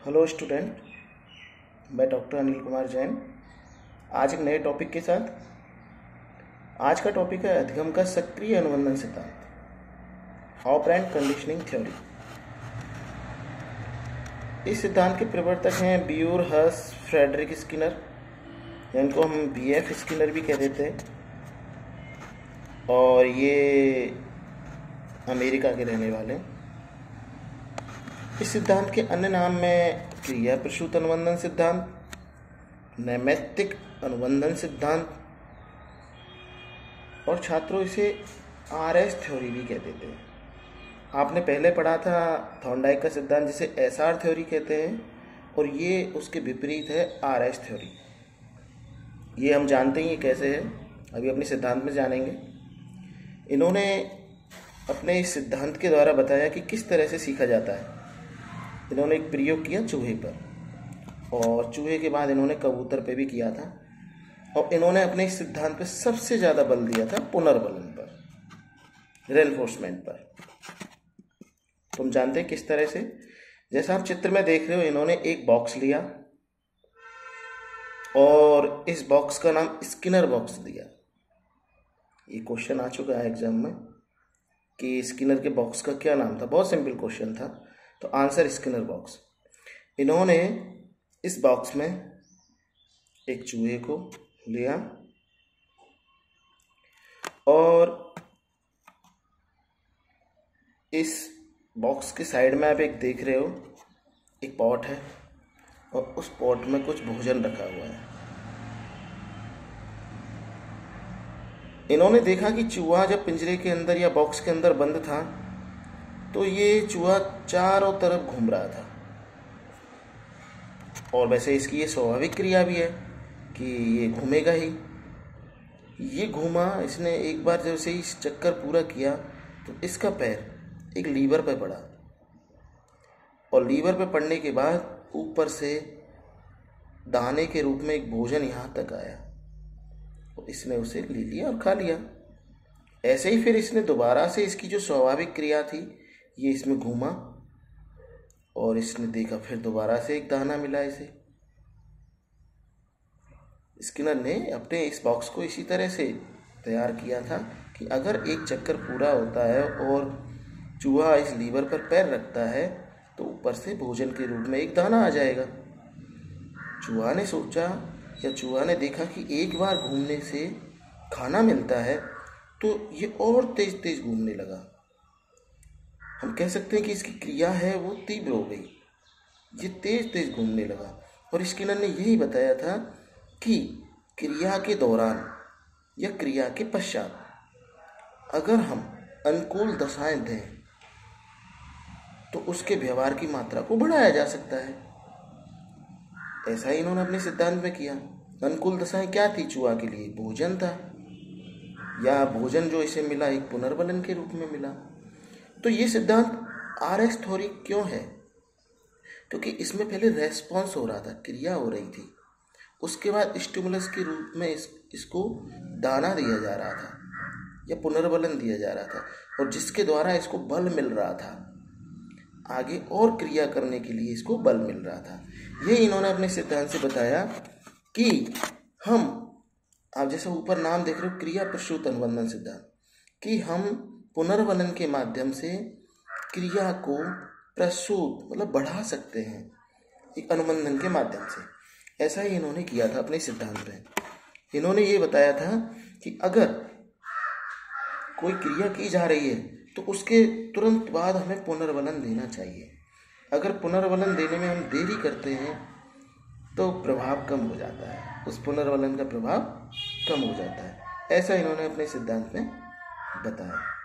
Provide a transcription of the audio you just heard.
Hello student, मैं doctor Anil Kumar Jain. आज एक नए टॉपिक के साथ। आज का टॉपिक है अधिगम का सक्रिय अनुबंधन सिद्धांत, ऑपरेंट कंडीशनिंग थ्योरी। इस सिद्धांत के प्रवर्तक हैं ब्यूर, हर्श, फ्रेडरिक स्किनर, जिनको हम बीएफ स्किनर भी कह देते हैं, और ये अमेरिका के रहने वाले हैं। इस सिद्धांत के अन्य नाम में क्रिया प्रसूत अनुबंधन सिद्धांत, नैमित्तिक अनुबंधन सिद्धांत, और छात्रों इसे आरएस थ्योरी भी कह देते हैं। आपने पहले पढ़ा था थॉर्नडाइक का सिद्धांत, जिसे एसआर थ्योरी कहते हैं, और ये उसके विपरीत है आरएस थ्योरी। ये हम जानते ही कैसे है, अभी अपने सिद्धांत में जानेंगे। इन्होंने अपने इस सिद्धांत के द्वारा बताया कि किस तरह से सीखा जाता है। इन्होंने एक प्रयोग किया चूहे पर, और चूहे के बाद इन्होंने कबूतर पे भी किया था, और इन्होंने अपने इस सिद्धांत पे सबसे ज़्यादा बल दिया था पुनर्बलन पर, रेनफोर्समेंट पर। तुम जानते हैं किस तरह से? जैसा आप चित्र में देख रहे हो, इन्होंने एक बॉक्स लिया और इस बॉक्स का नाम स्किनर बॉक्स दिया। ये क्वेश्चन आ चुका है एग्जाम में कि स्किनर के बॉक्स का क्या नाम था। बहुत सिंपल क्वेश्चन था, तो आंसर स्किनर बॉक्स। इन्होंने इस बॉक्स में एक चूहे को लिया और इस बॉक्स के साइड में आप एक देख रहे हो, एक पॉट है, और उस पॉट में कुछ भोजन रखा हुआ है। इन्होंने देखा कि चूहा जब पिंजरे के अंदर या बॉक्स के अंदर बंद था, तो ये चूहा चारों तरफ घूम रहा था, और वैसे इसकी ये स्वाभाविक क्रिया भी है कि ये घूमेगा ही। ये घूमा, इसने एक बार जब से इस चक्कर पूरा किया तो इसका पैर एक लीवर पे पड़ा, और लीवर पे पड़ने के बाद ऊपर से दाने के रूप में एक भोजन यहाँ तक आया, तो इसने उसे ले लिया और खा लिया। ऐसे ही फिर इसने दोबारा से इसकी जो स्वाभाविक क्रिया थी, ये इसमें घूमा और इसने देखा, फिर दोबारा से एक दाना मिला इसे। स्किनर ने अपने इस बॉक्स को इसी तरह से तैयार किया था कि अगर एक चक्कर पूरा होता है और चूहा इस लीवर पर पैर रखता है, तो ऊपर से भोजन के रूप में एक दाना आ जाएगा। चूहा ने सोचा, या चूहा ने देखा कि एक बार घूमने से खाना मिलता है, तो ये और तेज तेज घूमने लगा। हम कह सकते हैं कि इसकी क्रिया है वो तीव्र हो गई, ये तेज तेज घूमने लगा। और स्किनर ने यही बताया था कि क्रिया के दौरान या क्रिया के पश्चात अगर हम अनुकूल दशाएं दें, तो उसके व्यवहार की मात्रा को बढ़ाया जा सकता है। ऐसा ही इन्होंने अपने सिद्धांत में किया। अनुकूल दशाएं क्या थी? चूहा के लिए भोजन था, या भोजन जो इसे मिला एक पुनर्बलन के रूप में मिला। तो ये सिद्धांत आरएस थ्योरी क्यों है? क्योंकि इसमें पहले रेस्पॉन्स हो रहा था, क्रिया हो रही थी, उसके बाद स्टिमुलस के रूप में इसको दाना दिया जा रहा था या पुनर्बलन दिया जा रहा था, और जिसके द्वारा इसको बल मिल रहा था, आगे और क्रिया करने के लिए इसको बल मिल रहा था। ये इन्होंने अपने सिद्धांत से बताया कि आप जैसे ऊपर नाम देख रहे हो, क्रिया प्रसूत अनुबंधन सिद्धांत, कि हम पुनर्बलन के माध्यम से क्रिया को प्रसूत मतलब बढ़ा सकते हैं एक अनुबंधन के माध्यम से। ऐसा ही इन्होंने किया था अपने सिद्धांत में। इन्होंने ये बताया था कि अगर कोई क्रिया की जा रही है, तो उसके तुरंत बाद हमें पुनर्बलन देना चाहिए। अगर पुनर्बलन देने में हम देरी करते हैं, तो प्रभाव कम हो जाता है, उस पुनर्बलन का प्रभाव कम हो जाता है। ऐसा इन्होंने अपने सिद्धांत में बताया।